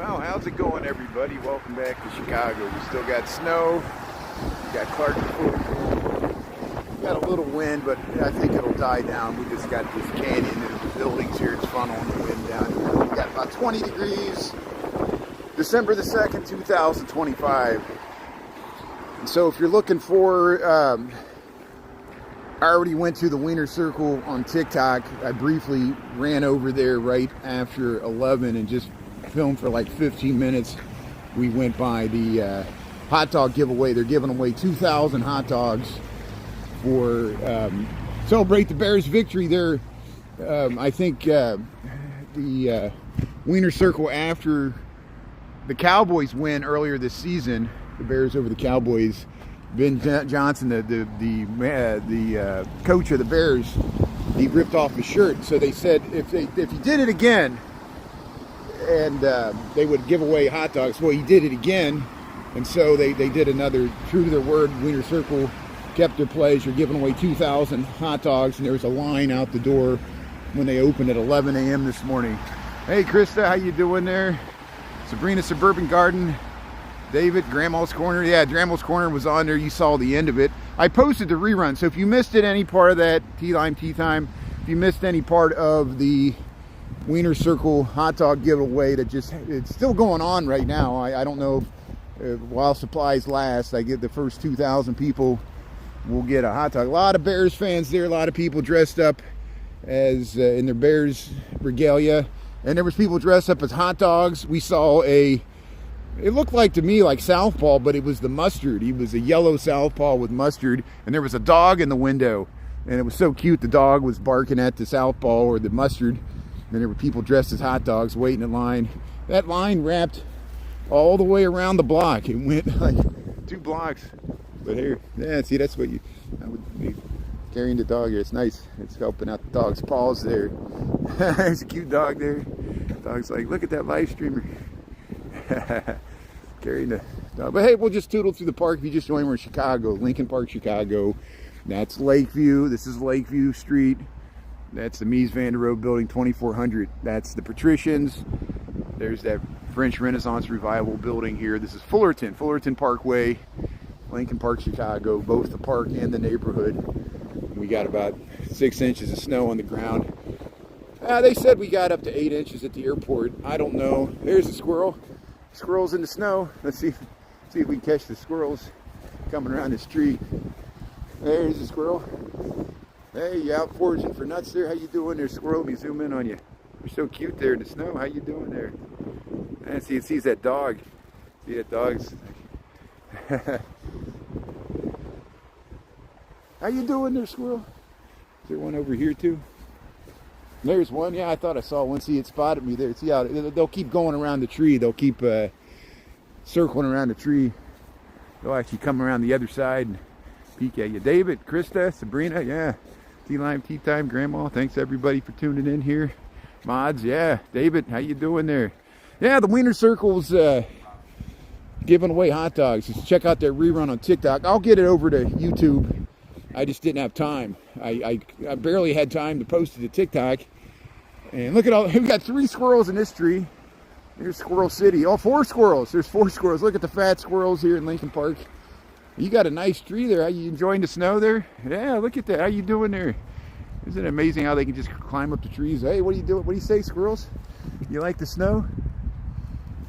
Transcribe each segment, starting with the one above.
Well, how's it going, everybody? Welcome back to Chicago. We still got snow. We got Clark we got a little wind, but I think it'll die down. We just got this canyon and the buildings here. It's funneling the wind down here. We got about 20 degrees. December the 2nd, 2025. And so if you're looking for, I already went to the Wiener Circle on TikTok. I briefly ran over there right after 11 and just filmed for like 15 minutes. We went by the hot dog giveaway. They're giving away 2,000 hot dogs for celebrate the Bears' victory there. I think the Wiener Circle, after the Cowboys win earlier this season, the Bears over the Cowboys, Ben Johnson, the coach of the Bears, he ripped off his shirt. So they said if he did it again, and they would give away hot dogs. Well, he did it again, and so they did another, true to their word. Wiener Circle kept their pledge. They're giving away 2,000 hot dogs, and there was a line out the door when they opened at 11 a.m. this morning. Hey, Krista, how you doing there? Sabrina, Suburban Garden. David, Grandma's Corner. Yeah, Grandma's Corner was on there. You saw the end of it. I posted the rerun, so if you missed it, any part of that, Tea Time, if you missed any part of the Wiener Circle hot dog giveaway, it's still going on right now. I don't know if while supplies last, I get the first 2,000 people will get a hot dog. A lot of Bears fans there, a lot of people dressed up as in their Bears regalia, and there was people dressed up as hot dogs. We saw it looked like to me like Southpaw, but it was the mustard. He was a yellow Southpaw with mustard, and there was a dog in the window, and it was so cute. The dog was barking at the Southpaw or the mustard, and there were people dressed as hot dogs waiting in line. That line wrapped all the way around the block. It went like 2 blocks. But here, yeah, see, that's what I would be carrying the dog here. It's nice. It's helping out the dog's paws there. There's a cute dog there. The dog's like, look at that live streamer. Carrying the dog. But hey, we'll just tootle through the park. If you just joined, we're in Chicago, Lincoln Park, Chicago. That's Lakeview. This is Lakeview Street. That's the Mies van der Rohe building, 2400. That's the Patricians. There's that French Renaissance Revival building here. This is Fullerton Parkway, Lincoln Park, Chicago, both the park and the neighborhood. We got about 6 inches of snow on the ground. They said we got up to 8 inches at the airport. I don't know. There's a squirrel. Squirrels in the snow. Let's see if we can catch the squirrels coming around this tree. There's a squirrel. Hey, you out foraging for nuts there? How you doing there, squirrel? Let me zoom in on you. You're so cute there in the snow. How you doing there? And see, it sees that dog. See that dog's. How you doing there, squirrel? Is there one over here too? There's one. Yeah, I thought I saw one. See, it spotted me there. See how they'll keep going around the tree. They'll keep circling around the tree. They'll actually come around the other side and peek at you. David, Krista, Sabrina, yeah. Tea Time, Grandma. Thanks everybody for tuning in here. Mods, yeah. David, how you doing there? Yeah, the Wiener Circle's giving away hot dogs. Just check out their rerun on TikTok. I'll get it over to YouTube. I just didn't have time. I barely had time to post it to TikTok. And look at all, we've got 3 squirrels in this tree. There's Squirrel City. Oh, 4 squirrels. There's 4 squirrels. Look at the fat squirrels here in Lincoln Park. You got a nice tree there. Are you enjoying the snow there? Yeah, look at that. How you doing there? Isn't it amazing how they can just climb up the trees? Hey, what are you doing? What do you say, squirrels? You like the snow?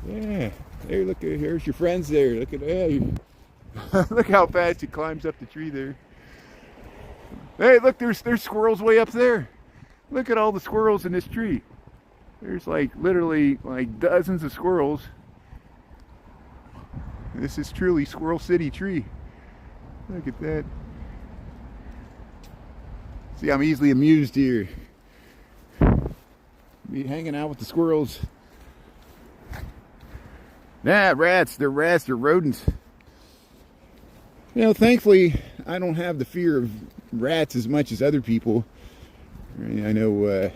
Yeah. There, look, here's your friends there. Look at that. Look how fast he climbs up the tree there. Hey, look, there's squirrels way up there. Look at all the squirrels in this tree. There's like literally like dozens of squirrels. This is truly Squirrel City tree. Look at that. See, I'm easily amused here. Be hanging out with the squirrels. Nah, rats. They're rats. They're rodents. You know, thankfully, I don't have the fear of rats as much as other people. I know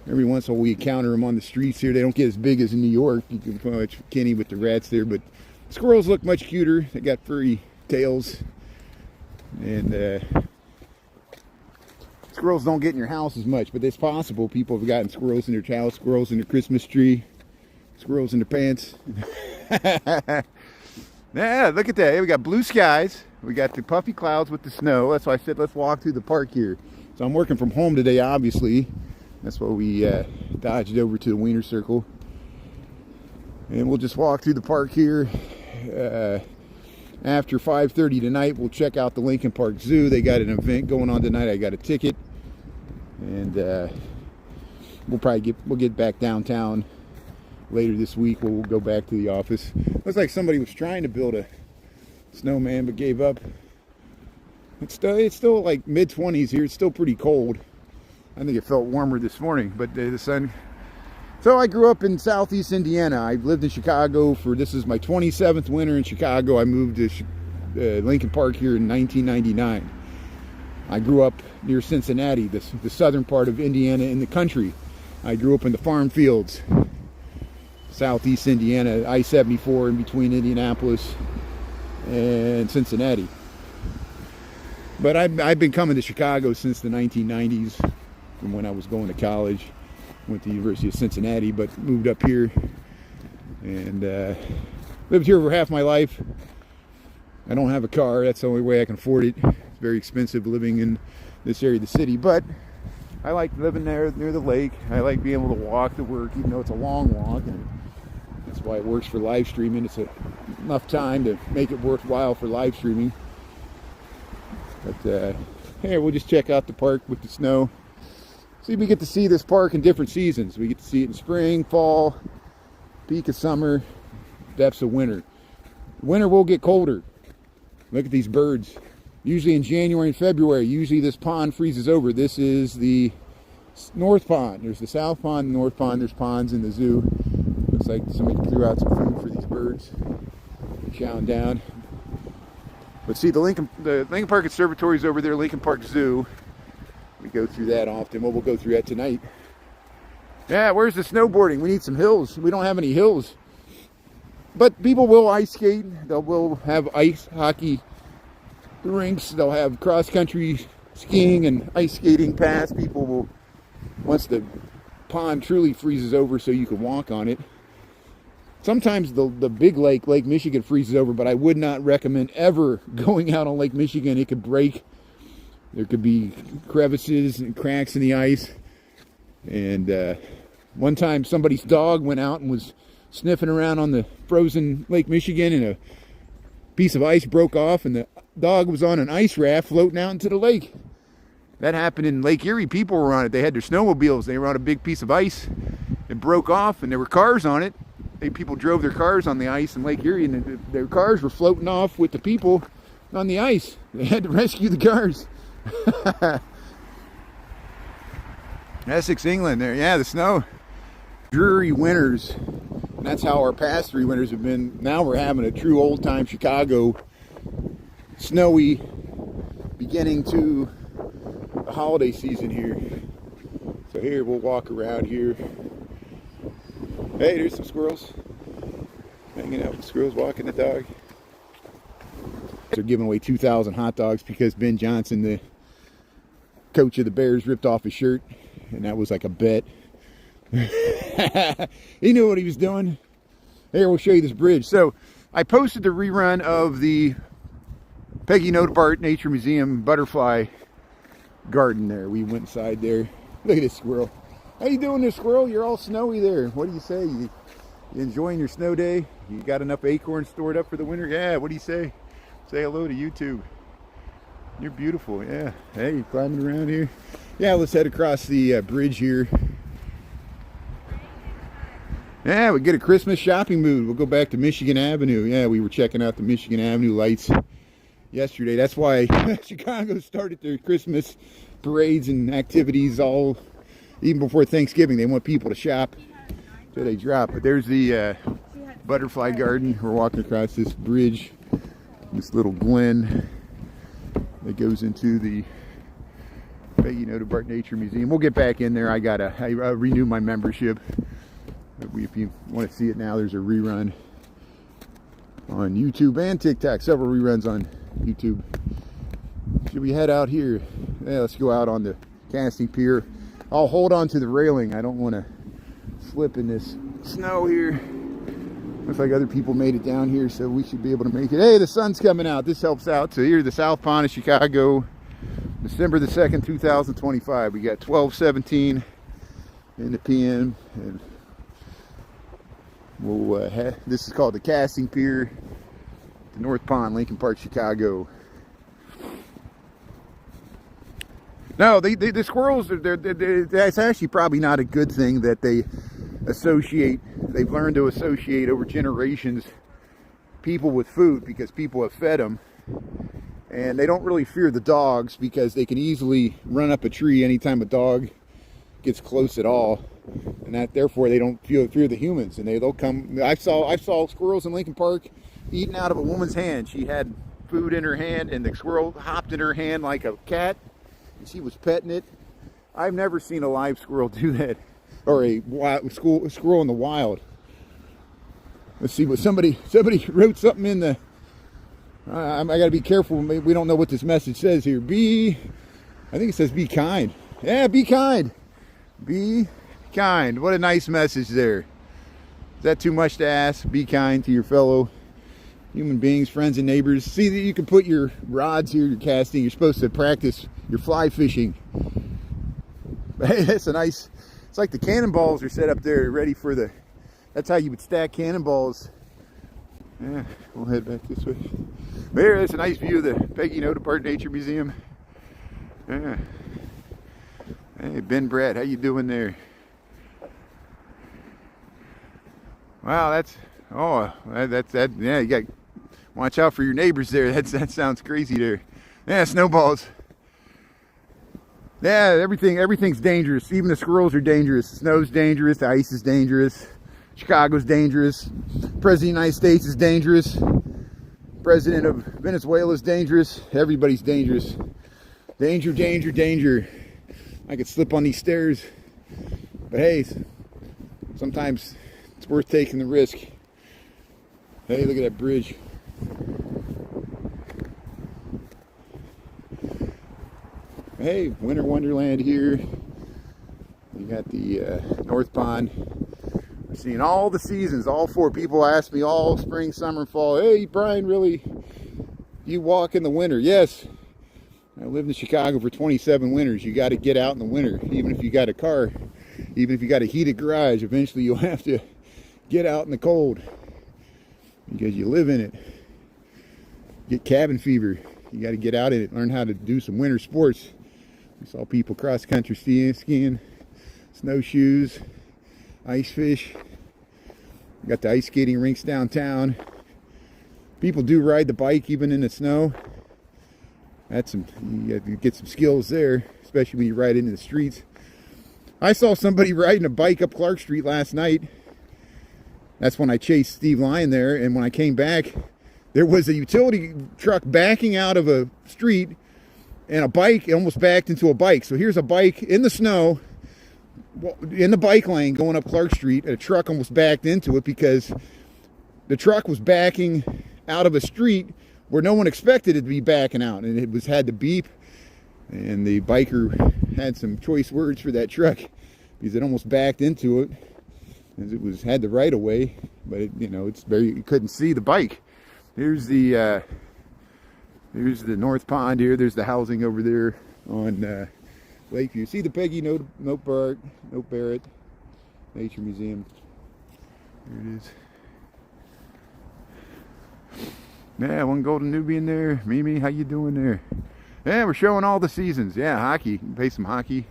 every once in a while we encounter them on the streets here. They don't get as big as in New York. You can watch Kenny with the rats there, but squirrels look much cuter. They got furry tails. And squirrels don't get in your house as much, but it's possible. People have gotten squirrels in their house, squirrels in their Christmas tree. Squirrels in their pants. Yeah, look at that. Hey, we got blue skies. We got the puffy clouds with the snow. That's why I said let's walk through the park here. So I'm working from home today, obviously. That's why we dodged over to the Wiener Circle. And we'll just walk through the park here. After 5:30 tonight, we'll check out the Lincoln Park Zoo. They got an event going on tonight. I got a ticket. And we'll get back downtown later this week. We'll go back to the office. Looks like somebody was trying to build a snowman but gave up. It's still like mid-20s here. It's still pretty cold. I think it felt warmer this morning, but the sun. So I grew up in southeast Indiana. I lived in Chicago this is my 27th winter in Chicago. I moved to Lincoln Park here in 1999. I grew up near Cincinnati, the southern part of Indiana in the country. I grew up in the farm fields, southeast Indiana, I-74 in between Indianapolis and Cincinnati. But I've been coming to Chicago since the 1990s, from when I was going to college. Went to the University of Cincinnati, but moved up here and lived here for half my life. I don't have a car. That's the only way I can afford it. It's very expensive living in this area of the city, but I like living there near the lake. I like being able to walk to work, even though it's a long walk, and that's why it works for live streaming. It's enough time to make it worthwhile for live streaming. But here, we'll just check out the park with the snow. See, we get to see this park in different seasons. We get to see it in spring, fall, peak of summer, depths of winter. Winter will get colder. Look at these birds. Usually in January and February, usually this pond freezes over. This is the North Pond. There's the South Pond, the North Pond. There's ponds in the zoo. Looks like somebody threw out some food for these birds. Chowing down. But see, the Lincoln Park Conservatory is over there, Lincoln Park Zoo. We go through that often. Well, we'll go through that tonight. Yeah, where's the snowboarding? We need some hills. We don't have any hills. But people will ice skate. Will have ice hockey rinks. They'll have cross-country skiing and ice skating paths. People will, once the pond truly freezes over so you can walk on it. Sometimes the big Lake Michigan, freezes over, but I would not recommend ever going out on Lake Michigan. It could break. There could be crevices and cracks in the ice. And one time somebody's dog went out and was sniffing around on the frozen Lake Michigan, and a piece of ice broke off, and the dog was on an ice raft floating out into the lake. That happened in Lake Erie. People were on it. They had their snowmobiles. They were on a big piece of ice. It broke off, and there were cars on it. People drove their cars on the ice in Lake Erie, and their cars were floating off with the people on the ice. They had to rescue the cars. Essex, England there. Yeah, the snow. Dreary winters. And that's how our past 3 winters have been. Now we're having a true old-time Chicago snowy beginning to the holiday season here. So here, we'll walk around here. Hey, there's some squirrels. Hanging out with squirrels, walking the dog. They're giving away 2,000 hot dogs because Ben Johnson, the coach of the Bears, ripped off his shirt, and that was like a bet. He knew what he was doing. Here, we'll show you this bridge. So I posted the rerun of the Peggy Notebart Nature Museum butterfly garden there. We went inside there. Look at this squirrel. How you doing there, squirrel? You're all snowy there. What do you say? You enjoying your snow day? You got enough acorns stored up for the winter? Yeah, what do you say? Say hello to YouTube. You're beautiful, yeah. Hey, you climbing around here? Yeah, let's head across the bridge here. Yeah, we get a Christmas shopping mood. We'll go back to Michigan Avenue. Yeah, we were checking out the Michigan Avenue lights yesterday. That's why Chicago started their Christmas parades and activities all even before Thanksgiving. They want people to shop till they drop. But there's the butterfly garden. We're walking across this bridge, this little glen that goes into the Peggy Notebart Nature Museum. We'll get back in there. I renew my membership. If you want to see it now, there's a rerun on YouTube and TikTok. Several reruns on YouTube. Should we head out here? Yeah, let's go out on the casting pier. I'll hold on to the railing. I don't want to slip in this snow here. Looks like other people made it down here, so we should be able to make it. Hey, the sun's coming out. This helps out. So here's the South Pond of Chicago, December the 2nd, 2025. We got 12:17 in the PM, and we'll this is called the Casting Pier, the North Pond, Lincoln Park, Chicago. No, the squirrels, that's actually probably not a good thing that they've learned to associate over generations people with food, because people have fed them. And they don't really fear the dogs because they can easily run up a tree anytime a dog gets close at all. And that, therefore, they don't fear the humans. And they'll come. I saw squirrels in Lincoln Park eating out of a woman's hand. She had food in her hand, and the squirrel hopped in her hand like a cat. She was petting it. I've never seen a live squirrel do that, or a squirrel in the wild. Let's see what somebody wrote something in the. I got to be careful. We don't know what this message says here. I think it says be kind. Yeah, be kind. Be kind. What a nice message there. Is that too much to ask? Be kind to your fellow human beings, friends, and neighbors. See that you can put your rods here, your casting. You're supposed to practice your fly fishing. Hey, that's a nice. It's like the cannonballs are set up there, ready for the. That's how you would stack cannonballs. Yeah, we'll head back this way. There, that's a nice view of the Peggy Noda Park Nature Museum. Yeah. Hey, Ben Brad, how you doing there? Wow, that's yeah. You got to watch out for your neighbors there. That sounds crazy there. Yeah, snowballs. Yeah, everything's dangerous. Even the squirrels are dangerous. The snow's dangerous. The ice is dangerous. Chicago's dangerous. President of the United States is dangerous. President of Venezuela is dangerous. Everybody's dangerous. Danger, danger, danger. I could slip on these stairs. But hey, sometimes it's worth taking the risk. Hey, look at that bridge. Hey, Winter Wonderland here. You got the North Pond. We're seeing all the seasons, all four. People ask me all spring, summer, fall. Hey, Brian, really? You walk in the winter? Yes. I lived in Chicago for 27 winters. You got to get out in the winter, even if you got a car, even if you got a heated garage. Eventually, you'll have to get out in the cold because you live in it. Get cabin fever. You got to get out in it. Learn how to do some winter sports. We saw people cross country skiing, snowshoes, ice fish. We got the ice skating rinks downtown. People do ride the bike even in the snow. That's you get some skills there, especially when you ride into the streets. I saw somebody riding a bike up Clark Street last night. That's when I chased Steve Lyon there, and when I came back, there was a utility truck backing out of a street, and a bike almost backed into a bike. So here's a bike in the snow, in the bike lane going up Clark Street, and a truck almost backed into it because the truck was backing out of a street where no one expected it to be backing out, and it had to beep. And the biker had some choice words for that truck because it almost backed into it, as it had the right of way, but you couldn't see the bike. Here's the North Pond here. There's the housing over there on Lakeview. See the Peggy Note Barrett Nature Museum. There it is. Yeah, one golden newbie in there. Mimi, how you doing there? Yeah, we're showing all the seasons. Yeah, hockey. You can play some hockey.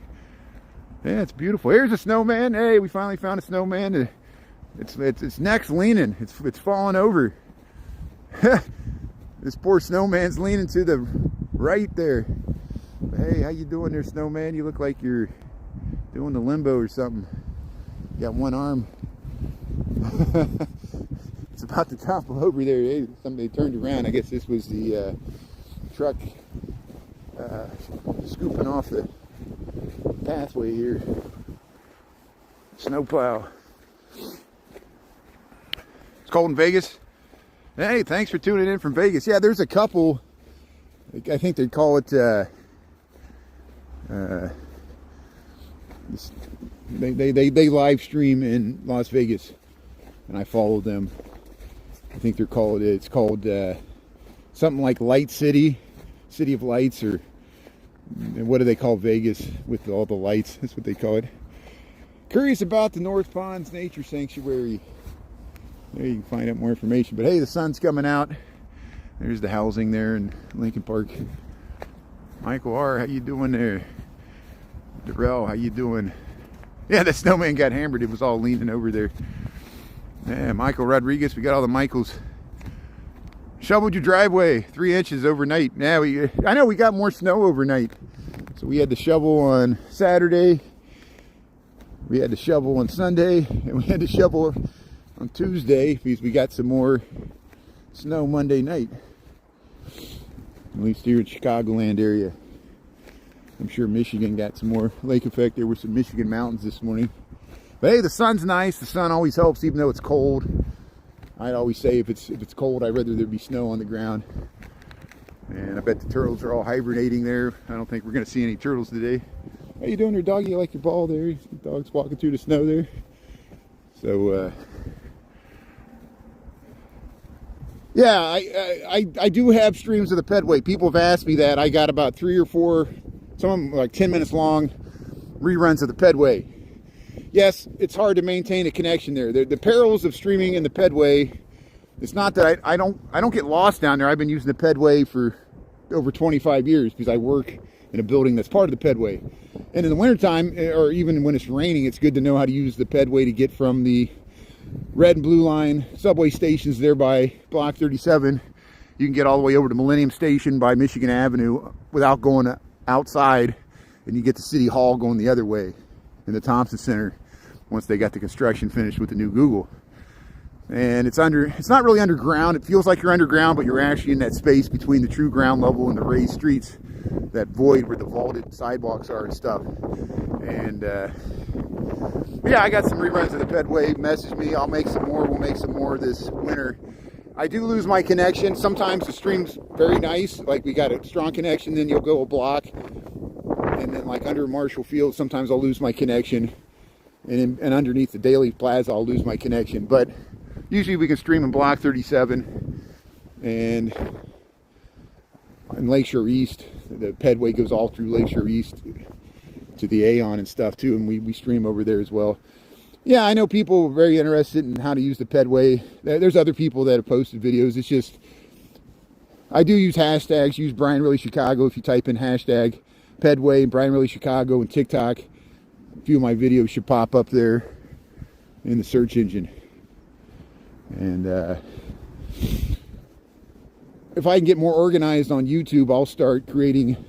Yeah, it's beautiful. Here's a snowman. Hey, we finally found a snowman. Its neck's leaning. It's falling over. This poor snowman's leaning to the right there. Hey, how you doing there, snowman? You look like you're doing the limbo or something. You got one arm. It's about to topple over there. Hey, somebody turned around. I guess this was the truck scooping off the pathway here. Snowplow. It's cold in Vegas. Hey, thanks for tuning in from Vegas. Yeah, there's a couple. I think they call it They live stream in Las Vegas, and I follow them. I think they're called, it's called something like Light City, City of Lights, or what do they call Vegas with all the lights? That's what they call it. Curious about the North Ponds Nature Sanctuary. There you can find out more information. But hey, the sun's coming out. There's the housing there in Lincoln Park. Michael R., how you doing there? Darrell, how you doing? Yeah, the snowman got hammered. It was all leaning over there. Yeah, Michael Rodriguez, we got all the Michaels. Shoveled your driveway 3 inches overnight. Now I know we got more snow overnight. So we had to shovel on Saturday. We had to shovel on Sunday, and we had to shovel on Tuesday because we got some more snow Monday night. At least here in Chicagoland area. I'm sure Michigan got some more lake effect. There were some Michigan mountains this morning. But hey, the sun's nice. The sun always helps, even though it's cold. I'd always say if it's cold, I'd rather there be snow on the ground. And I bet the turtles are all hibernating there. I don't think we're going to see any turtles today. How you doing there, doggy? You like your ball there? The dog's walking through the snow there. So, yeah, I do have streams of the pedway. People have asked me that. I got about 3 or 4, some of them like 10 minutes long, reruns of the pedway. Yes, it's hard to maintain a connection there. The perils of streaming in the pedway, it's not that I don't get lost down there. I've been using the pedway for over 25 years because I work in a building that's part of the pedway. And in the wintertime, or even when it's raining, it's good to know how to use the pedway to get from the red and blue line subway stations there by Block 37. You can get all the way over to Millennium Station by Michigan Avenue without going outside, and you get to City Hall going the other way in the Thompson Center once they got the construction finished with the new Google. And it's not really underground. It feels like you're underground, but you're actually in that space between the true ground level and the raised streets, that void where the vaulted sidewalks are and stuff. And yeah, I got some reruns of the pedway. Message me, I'll make some more. We'll make some more this winter. I do lose my connection. Sometimes the stream's very nice, like we got a strong connection, then you'll go a block, and then like under Marshall Field, sometimes I'll lose my connection, and underneath the Daily Plaza, I'll lose my connection. But usually we can stream in Block 37 and in Lakeshore East. The pedway goes all through Lakeshore East to the Aon and stuff too, and we stream over there as well. Yeah, I know people are very interested in how to use the pedway. There's other people that have posted videos. It's just, I do use hashtags. Use Brian Really Chicago. If you type in hashtag pedway and Brian Really Chicago and TikTok, a few of my videos should pop up there in the search engine. And if I can get more organized on YouTube, I'll start creating,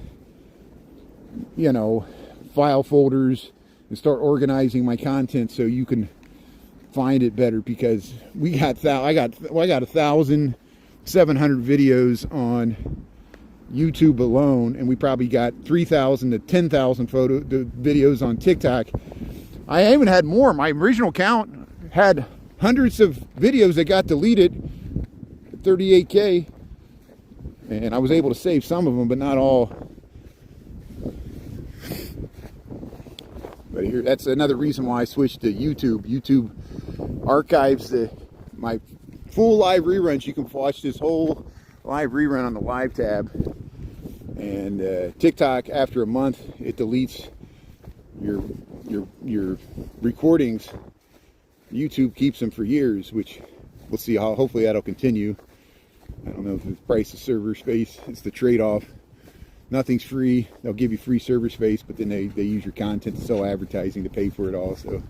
file folders and start organizing my content so you can find it better, because I got 1,700 videos on YouTube alone, and we probably got 3,000 to 10,000 videos on TikTok. I even had more. My original count had hundreds of videos that got deleted at 38K, and I was able to save some of them, but not all. But here, that's another reason why I switched to YouTube. YouTube archives my full live reruns. You can watch this whole live rerun on the live tab. And TikTok, after a month, it deletes your recordings. YouTube keeps them for years, which we'll see how. Hopefully that'll continue. I don't know if the price of server space. It's the trade-off. Nothing's free. They'll give you free server space, but then they use your content to sell advertising to pay for it all. So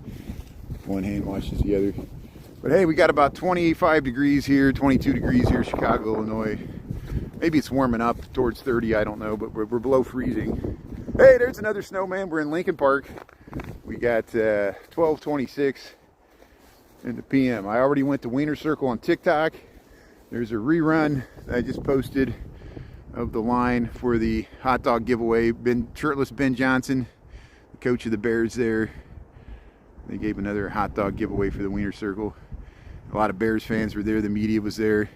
one hand washes the other. But hey, we got about 25 degrees here, 22 degrees here, Chicago, Illinois. Maybe it's warming up towards 30, I don't know, but we're below freezing. Hey, there's another snowman. We're in Lincoln Park. We got 12:26 in the PM. I already went to Wiener Circle on TikTok. There's a rerun that I just posted of the line for the hot dog giveaway. Shirtless Ben Johnson, the coach of the Bears there. They gave another hot dog giveaway for the Wiener Circle. A lot of Bears fans were there. The media was there.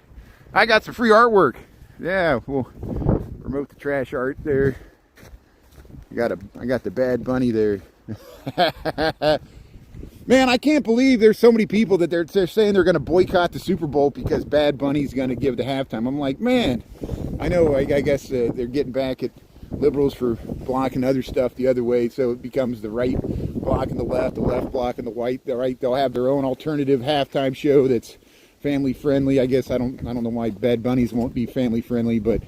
I got some free artwork. Yeah, we'll promote the trash art there. I got the Bad Bunny there. Man, I can't believe there's so many people that they're saying they're going to boycott the Super Bowl because Bad Bunny's going to give the halftime. I'm like, man, I know, I guess they're getting back at liberals for blocking other stuff the other way, so it becomes the right blocking the left blocking the right. They'll have their own alternative halftime show that's family friendly. I guess I don't know why Bad Bunnies won't be family friendly, but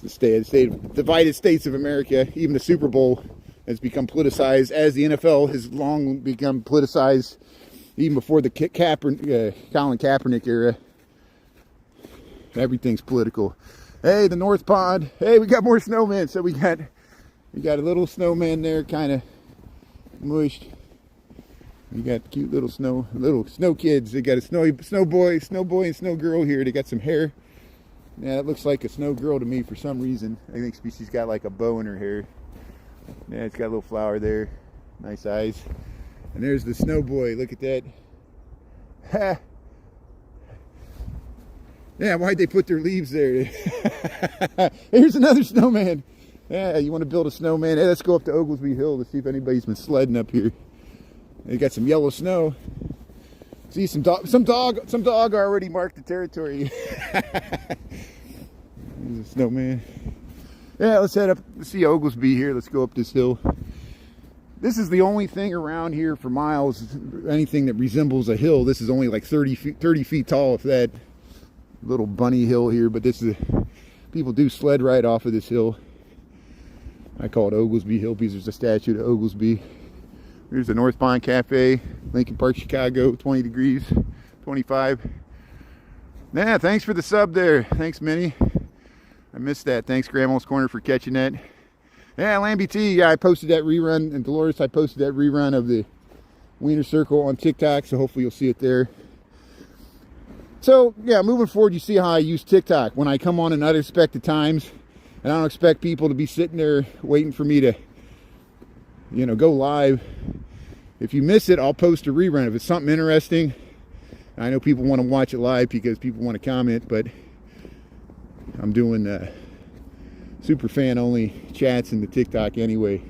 it's the divided states of America. Even the Super Bowl has become politicized, as the NFL has long become politicized, even before the Colin Kaepernick era. Everything's political. Hey, the North Pond. Hey, we got more snowmen. So we got a little snowman there, kind of mushed. We got cute little snow kids. They got a snow boy, and snow girl here. They got some hair. Yeah, it looks like a snow girl to me for some reason. I think she's got like a bow in her hair. Yeah, it's got a little flower there. Nice eyes. And there's the snow boy. Look at that. Ha! Yeah, why'd they put their leaves there? Here's another snowman. Yeah, you want to build a snowman? Hey, let's go up to Oglesby Hill to see if anybody's been sledding up here. They got some yellow snow. See, some dog already marked the territory. There's a snowman. Yeah, let's head up. Let's see Oglesby here. Let's go up this hill. This is the only thing around here for miles, anything that resembles a hill. This is only like 30 feet tall, if that. Little bunny hill here, but this is people do sled right off of this hill. I call it Oglesby Hill because there's a statue to Oglesby. Here's the North Pond Cafe, Lincoln Park, Chicago, 20 degrees, 25. Yeah, thanks for the sub there. Thanks, Minnie. I missed that. Thanks, Grandma's Corner, for catching that. Yeah, Lambie T, yeah, I posted that rerun, and Dolores, I posted that rerun of the Wiener Circle on TikTok, so hopefully you'll see it there. So, yeah, moving forward, you see how I use TikTok. When I come on in unexpected times, and I don't expect people to be sitting there waiting for me to, go live. If you miss it, I'll post a rerun. If it's something interesting, I know people want to watch it live because people want to comment, but I'm doing super fan only chats in the TikTok anyway.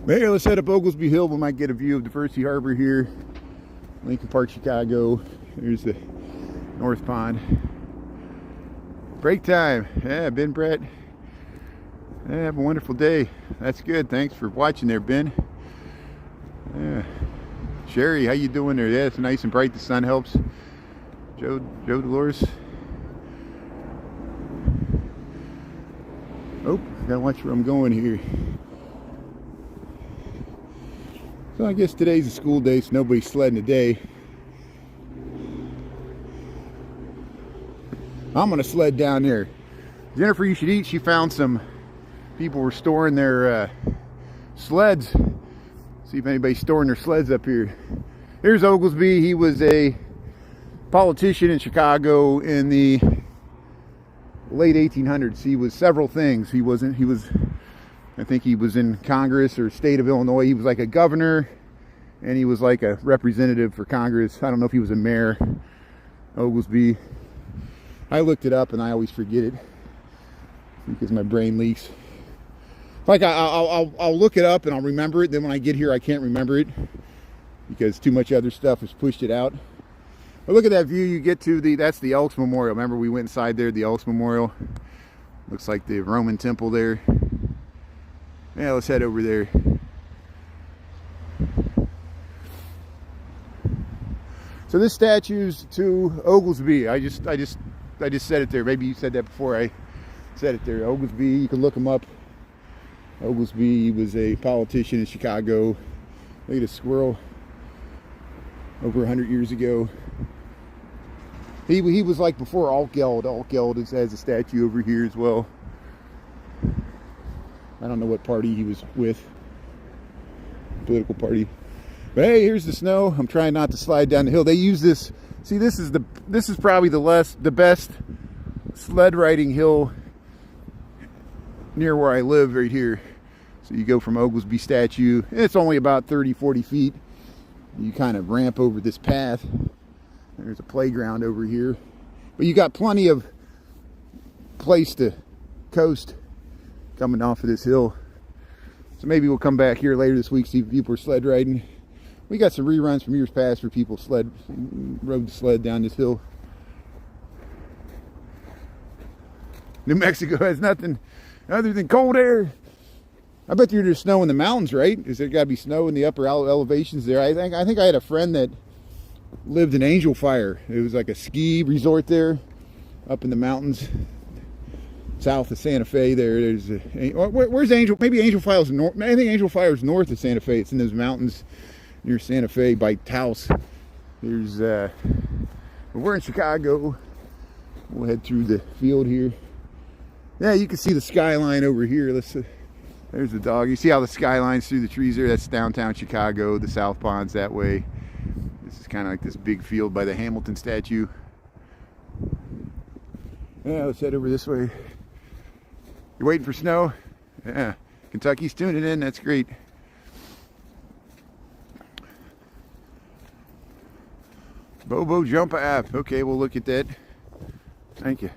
But here, let's head up Oglesby Hill. We might get a view of Diversey Harbor here. Lincoln Park, Chicago. Here's the North Pond. Break time. Yeah, Ben Brett. Yeah, have a wonderful day. That's good. Thanks for watching there, Ben. Yeah. Sherry, how you doing there? Yeah, it's nice and bright. The sun helps. Joe Dolores. Oh, gotta watch where I'm going here. So I guess today's a school day, so nobody's sledding today. I'm gonna sled down there. Jennifer, you should eat. She found some people were storing their sleds. See if anybody's storing their sleds up here. Here's Oglesby. He was a politician in Chicago in the late 1800s. He was several things. I think he was in Congress or state of Illinois. He was like a governor, and he was like a representative for Congress. I don't know if he was a mayor. Oglesby. I looked it up and I always forget it because my brain leaks. Like I'll look it up and I'll remember it. Then when I get here, I can't remember it because too much other stuff has pushed it out. But look at that view you get to. That's the Elks Memorial. Remember we went inside there, the Elks Memorial. Looks like the Roman temple there. Yeah, let's head over there. So this statue's to Oglesby. I just said it there. Maybe you said that before I said it there. Oglesby, you can look him up. Oglesby was a politician in Chicago. Look at a squirrel. Over 100 years ago. He was like before Altgeld. Altgeld has a statue over here as well. I don't know what party he was with. Political party. But hey, here's the snow. I'm trying not to slide down the hill. They use this. See, this is probably the best sled riding hill near where I live right here. So you go from Oglesby statue. It's only about 30-40 feet. You kind of ramp over this path. There's a playground over here. But you got plenty of place to coast coming off of this hill. So maybe we'll come back here later this week, see if people are sled riding. We got some reruns from years past where people rode the sled down this hill. New Mexico has nothing other than cold air. I bet there's snow in the mountains, right? Is there got to be snow in the upper elevations there? I think I had a friend that lived in Angel Fire. It was like a ski resort there, up in the mountains, south of Santa Fe. There's where's Angel? Maybe Angel Fire is north. I think Angel Fire is north of Santa Fe. It's in those mountains near Santa Fe by Taos. There's we're in Chicago. We'll head through the field here. Yeah, you can see the skyline over here. There's the dog. You see how the skyline's through the trees there? That's downtown Chicago. The South Pond's that way. This is kind of like this big field by the Hamilton statue. Yeah, let's head over this way. You're waiting for snow? Yeah. Kentucky's tuning in. That's great. Bobo Jump app. Okay, we'll look at that. Thank you.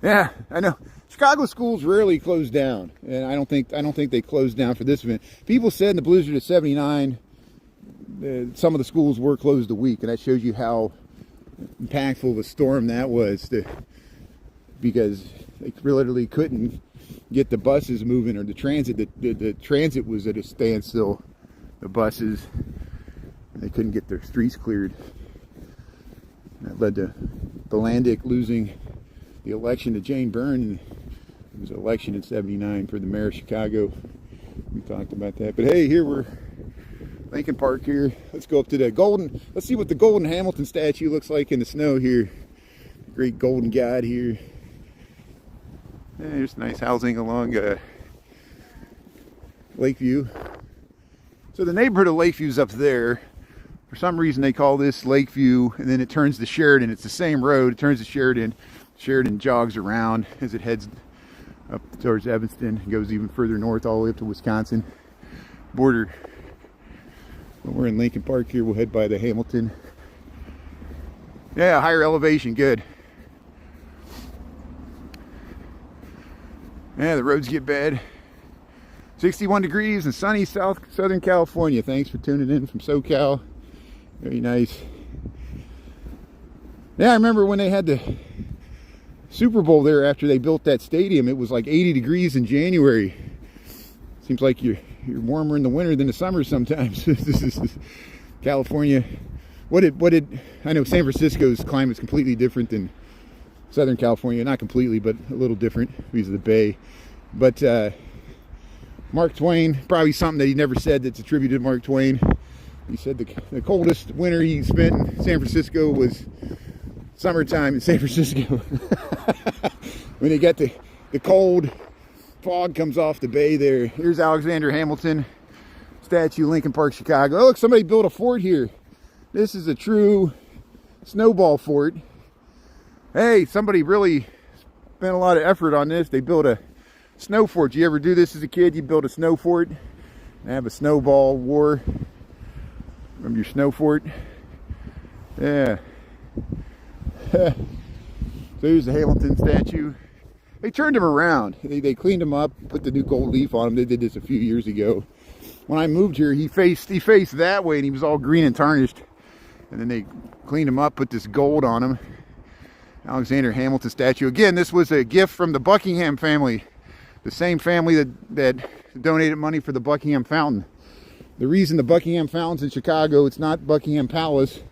Yeah, I know. Chicago schools rarely close down, and I don't think they closed down for this event. People said in the blizzard of '79, some of the schools were closed a week, and that shows you how impactful of a storm that was. Because they literally couldn't get the buses moving, or the transit. The transit was at a standstill. The buses, they couldn't get their streets cleared. That led to Belandic losing the election to Jane Byrne. It was an election in '79 for the mayor of Chicago. We talked about that. But hey, here we're Lincoln Park here. Let's go up to the golden. Let's see what the golden Hamilton statue looks like in the snow here. Great golden god here. Yeah, there's nice housing along Lakeview. So the neighborhood of Lakeview's up there. For some reason they call this Lakeview, and then it turns to Sheridan. It's the same road. It turns to Sheridan. Sheridan jogs around as it heads up towards Evanston. It goes even further north all the way up to Wisconsin border. When we're in Lincoln Park here, we'll head by the Hamilton. Yeah, higher elevation, good. Yeah, the roads get bad. 61 degrees in sunny Southern California. Thanks for tuning in from SoCal. Very nice. Yeah, I remember when they had the Super Bowl there after they built that stadium. It was like 80 degrees in January. Seems like you're warmer in the winter than the summer sometimes. This is California. What did I know? San Francisco's climate's completely different than Southern California. Not completely, but a little different because of the bay. But Mark Twain, probably something that he never said that's attributed to Mark Twain. He said the coldest winter he spent in San Francisco was summertime in San Francisco. When you get the cold, fog comes off the bay there. Here's Alexander Hamilton statue, Lincoln Park, Chicago. Oh, look, somebody built a fort here. This is a true snowball fort. Hey, somebody really spent a lot of effort on this. They built a snow fort. Did you ever do this as a kid? You build a snow fort and have a snowball war. Remember your snow fort? Yeah. So here's the Hamilton statue. They turned him around. They cleaned him up, put the new gold leaf on him. They did this a few years ago. When I moved here, he faced that way, and he was all green and tarnished. And then they cleaned him up, put this gold on him. Alexander Hamilton statue. Again, this was a gift from the Buckingham family. The same family that donated money for the Buckingham Fountain. The reason the Buckingham Fountain's in Chicago, it's not Buckingham Palace.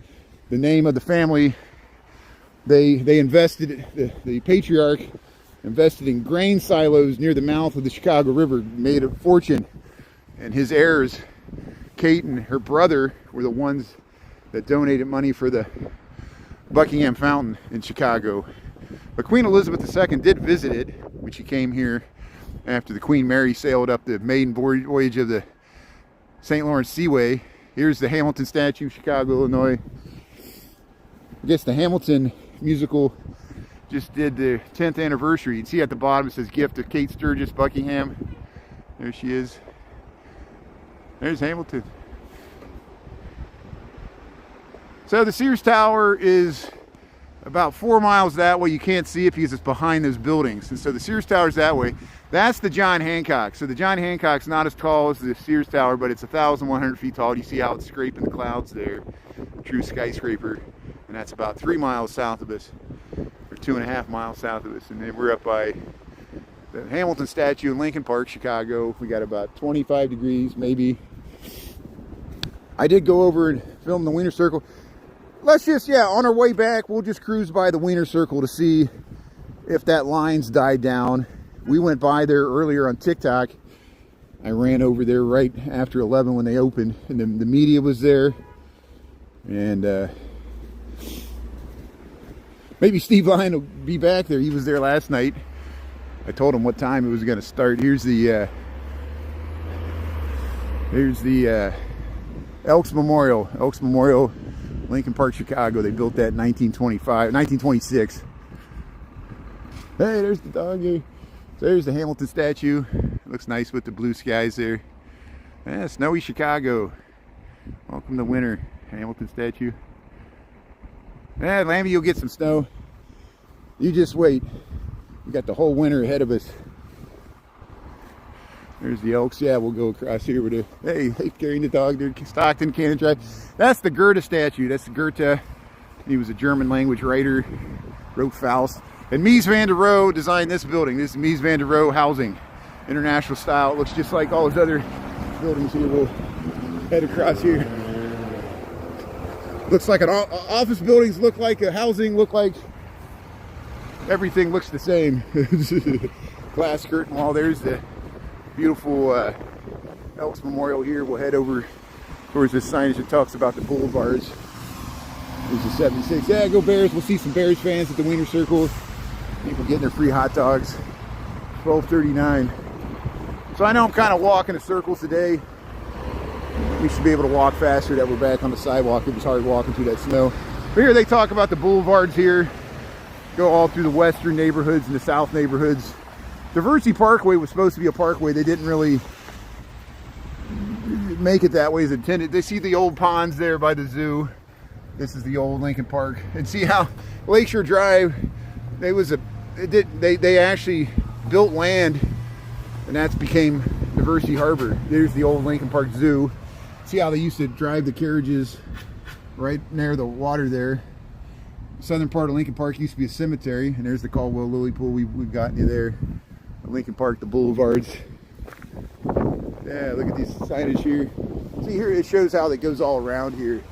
The name of the family, they invested, the patriarch invested in grain silos near the mouth of the Chicago River, made a fortune. And his heirs, Kate and her brother, were the ones that donated money for the Buckingham Fountain in Chicago. But Queen Elizabeth II did visit it when she came here after the Queen Mary sailed up the maiden voyage of the St. Lawrence Seaway. Here's the Hamilton statue, Chicago, Illinois. I guess the Hamilton musical just did the 10th anniversary. You can see at the bottom it says gift of Kate Sturgis, Buckingham. There she is. There's Hamilton. So the Sears Tower is about 4 miles that way. You can't see it because it's behind those buildings. And so the Sears Tower is that way. That's the John Hancock. So the John Hancock's not as tall as the Sears Tower, but it's 1,100 feet tall. You see how it's scraping the clouds there. True skyscraper. And that's about 3 miles south of us, or 2.5 miles south of us. And then we're up by the Hamilton statue in Lincoln Park, Chicago. We got about 25 degrees, maybe. I did go over and film the Wiener Circle. Let's just, on our way back, we'll just cruise by the Wiener Circle to see if that line's died down. We went by there earlier on TikTok. I ran over there right after 11 when they opened, and the media was there. And maybe Steve Lyon will be back there. He was there last night. I told him what time it was going to start. Here's the Elks Memorial. Elks Memorial, Lincoln Park, Chicago. They built that in 1926. Hey, there's the dog here. So there's the Hamilton statue. Looks nice with the blue skies there. Yeah, snowy Chicago. Welcome to winter. Hamilton statue. Yeah, Lambie, you'll get some snow. You just wait. We got the whole winter ahead of us. There's the Elks. Yeah, we'll go across here with it. Hey, carrying the dog there. Stockton, Cannon Drive. That's the Goethe statue. That's the Goethe. He was a German language writer. Wrote Faust. And Mies van der Rohe designed this building. This is Mies van der Rohe housing. International style. It looks just like all his other buildings here. We'll head across here. Looks like an office buildings look like a housing, look like everything looks the same. Glass curtain wall. There's the beautiful Elks Memorial here. We'll head over towards this signage that talks about the boulevards. There's the 76. Yeah, go Bears. We'll see some Bears fans at the Wiener Circle. People getting their free hot dogs. 12:39. So I know I'm kind of walking in circles today. We should be able to walk faster that we're back on the sidewalk. It was hard walking through that snow. But here they talk about the boulevards here. Go all through the western neighborhoods and the south neighborhoods. Diversey Parkway was supposed to be a parkway. They didn't really make it that way as intended. They see the old ponds there by the zoo. This is the old Lincoln Park. And see how Lakeshore Drive, they actually built land, and that's became Diversey Harbor. There's the old Lincoln Park Zoo. See how they used to drive the carriages right near the water there. Southern part of Lincoln Park used to be a cemetery, and there's the Caldwell Lily Pool. We've gotten you there. Lincoln Park, the boulevards. Yeah, look at these signage here. See here, it shows how that goes all around here.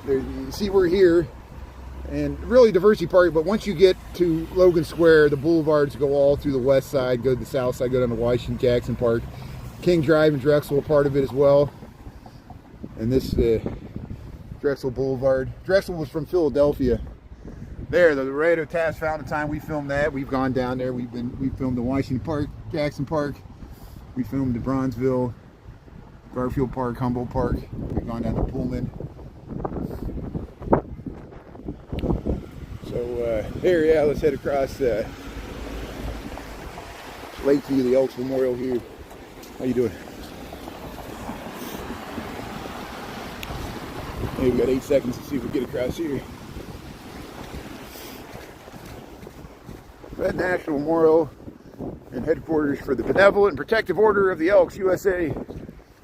There, you see we're here, and really Diversey Park, but once you get to Logan Square, the boulevards go all through the west side, go to the south side, go down to Washington, Jackson Park. King Drive and Drexel are part of it as well. And this Drexel Boulevard. Drexel was from Philadelphia. There, the Laredo Taft Fountain time, we filmed that. We've gone down there. We filmed the Washington Park, Jackson Park. We filmed the Bronzeville, Garfield Park, Humboldt Park. We've gone down to Pullman. So there, yeah, let's head across Lakeview, the Elks Memorial here. How you doing? Hey, we got 8 seconds to see if we get across here. Red National Memorial and headquarters for the Benevolent and Protective Order of the Elks, USA.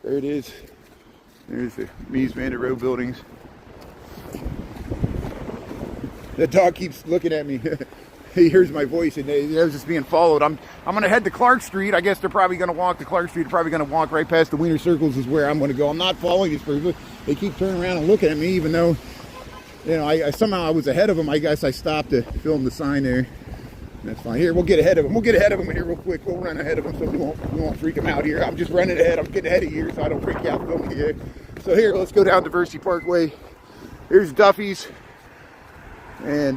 There it is. There's the Mies van der Rohe buildings. That dog keeps looking at me. He hears my voice and I was just being followed. I'm going to head to Clark Street. I guess they're probably going to walk to Clark Street. They're probably going to walk right past the Wiener Circles is where I'm going to go. I'm not following these people. They keep turning around and looking at me, even though, you know, I somehow I was ahead of them. I guess I stopped to film the sign there. That's fine. Here, we'll get ahead of them. We'll get ahead of them here real quick. We'll run ahead of them so we won't freak them out here. I'm just running ahead. I'm getting ahead of you so I don't freak you out filming here. So here, let's go down Diversey Parkway. Here's Duffy's. And,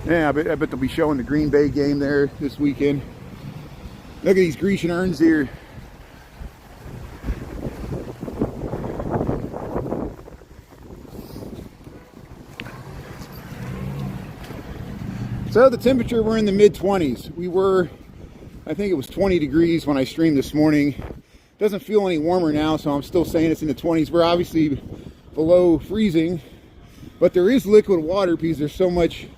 yeah, I bet they'll be showing the Green Bay game there this weekend. Look at these Grecian urns here. So the temperature, we're in the mid-20s. We were, I think it was 20 degrees when I streamed this morning. Doesn't feel any warmer now, so I'm still saying it's in the 20s. We're obviously below freezing, but there is liquid water because there's so much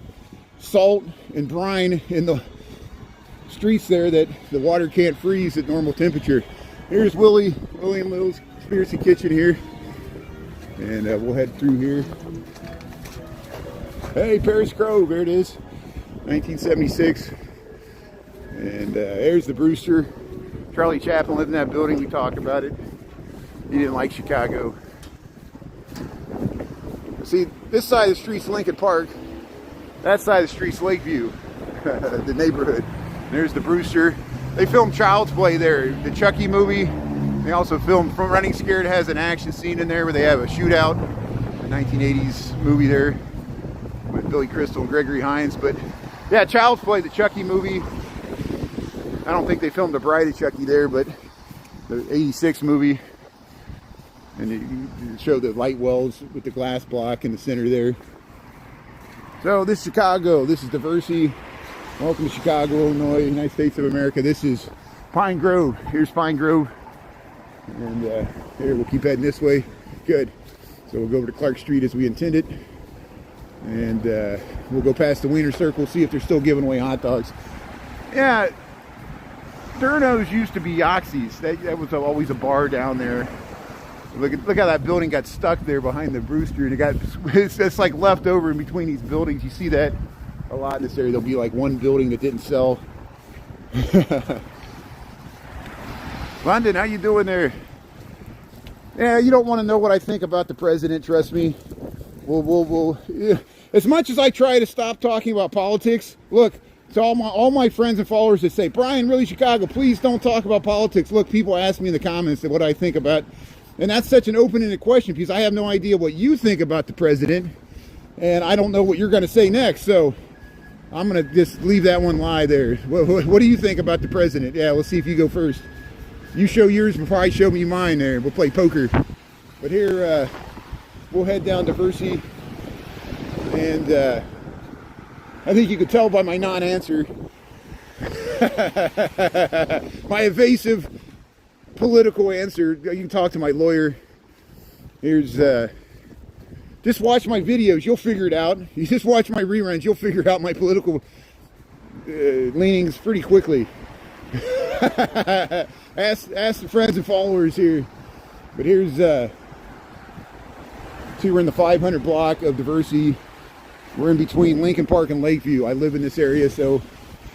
salt and brine in the streets there that the water can't freeze at normal temperature. Here's William Little's Conspiracy Kitchen here, and we'll head through here. Hey, Paris Grove, there it is, 1976. And there's the Brewster. Charlie Chaplin lived in that building. We talked about it. He didn't like Chicago. See, this side of the street's Lincoln Park. That side of the street's Lakeview, the neighborhood. And there's the Brewster. They filmed Child's Play there, the Chucky movie. They also filmed From Running Scared. Has an action scene in there where they have a shootout. The 1980s movie there with Billy Crystal and Gregory Hines. But yeah, Child's Play, the Chucky movie. I don't think they filmed The Bride of Chucky there, but the 86 movie. And it showed the light wells with the glass block in the center there. So this is Chicago. This is Diversey. Welcome to Chicago, Illinois, United States of America. This is Pine Grove. Here's Pine Grove. And here, we'll keep heading this way. Good. So we'll go over to Clark Street as we intended. And we'll go past the Wiener Circle, see if they're still giving away hot dogs. Yeah, Durno's used to be Oxy's. That was always a bar down there. Look how that building got stuck there behind the Brewster. And it's like left over in between these buildings. You see that a lot in this area. There'll be like one building that didn't sell. London, how you doing there? Yeah, you don't want to know what I think about the president, trust me. Yeah. As much as I try to stop talking about politics, look, to all my friends and followers that say, Brian, really Chicago, please don't talk about politics. Look, people ask me in the comments what I think about. And that's such an open-ended question because I have no idea what you think about the president. And I don't know what you're going to say next. So I'm going to just leave that one lie there. What do you think about the president? Yeah, let's see if you go first. You show yours before I show me mine there. We'll play poker. But here, we'll head down Diversey. And I think you could tell by my non-answer. My evasive political answer. You can talk to my lawyer. Here's just watch my videos, you'll figure it out. You just watch my reruns, you'll figure out my political leanings pretty quickly. ask the friends and followers here. But here's see, we're in the 500 block of Diversey. We're in between Lincoln Park and Lakeview. I live in this area, so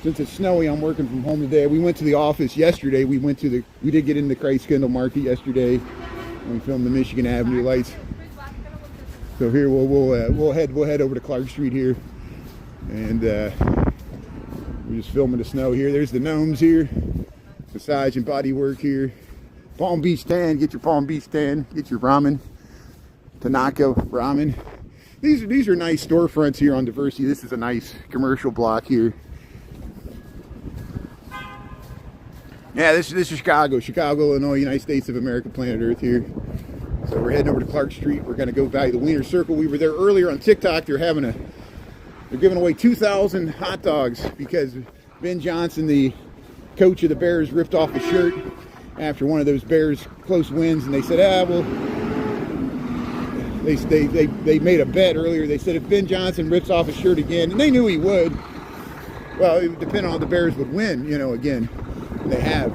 since it's snowy, I'm working from home today. We went to the office yesterday. We did get in the Christkindle Market yesterday. And we filmed the Michigan Avenue lights. So here we'll head over to Clark Street here, and we're just filming the snow here. There's the gnomes here, massage and body work here. Palm Beach tan. Get your Palm Beach tan. Get your ramen. Tanaka ramen. These are nice storefronts here on Diversey. This is a nice commercial block here. Yeah, this is Chicago, Illinois, United States of America, planet Earth here. So we're heading over to Clark Street. We're going to go by the Wiener Circle. We were there earlier on TikTok. They're giving away 2,000 hot dogs because Ben Johnson, the coach of the Bears, ripped off his shirt after one of those Bears close wins, and they said, well, they made a bet earlier. They said if Ben Johnson rips off his shirt again, and they knew he would. Well, it would depend on how the Bears would win, again. They have.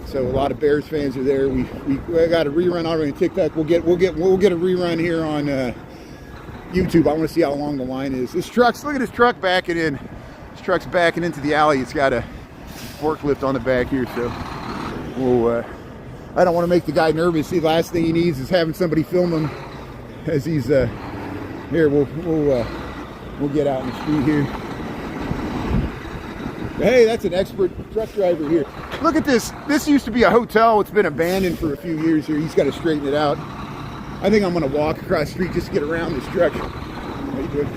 So a lot of Bears fans are there. We got a rerun already on TikTok. We'll get a rerun here on YouTube. I want to see how long the line is. Look at this truck backing in. This truck's backing into the alley. It's got a forklift on the back here, so I don't want to make the guy nervous. The last thing he needs is having somebody film him as he's here. We'll get out in the street here. Hey, that's an expert truck driver here. Look at this. This used to be a hotel. It's been abandoned for a few years here. He's got to straighten it out. I think I'm going to walk across the street just to get around this truck. How you doing?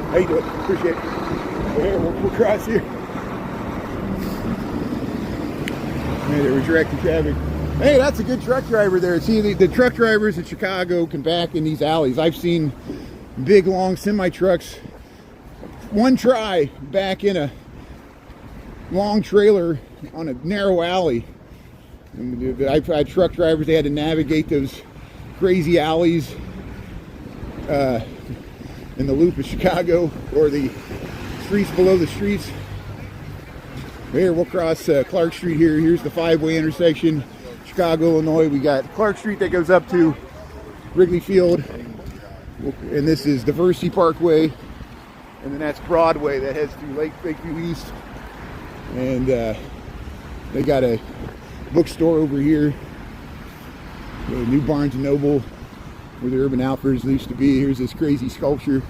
How you doing? Appreciate it. Here, we'll cross here. Hey, there, we're directing traffic. Hey, that's a good truck driver there. See, the truck drivers in Chicago can back in these alleys. I've seen big, long semi-trucks. One try back in a long trailer on a narrow alley. And I've had truck drivers, they had to navigate those crazy alleys. in the loop of Chicago, or the streets below the streets. Here, we'll cross Clark Street here. Here's the 5-way intersection, Chicago, Illinois. We got Clark Street that goes up to Wrigley Field, and this is Diversey Parkway, and then that's Broadway that heads through Lakeview East. And they got a bookstore over here, a new Barnes & Noble, where the Urban Outfitters used to be. Here's this crazy sculpture.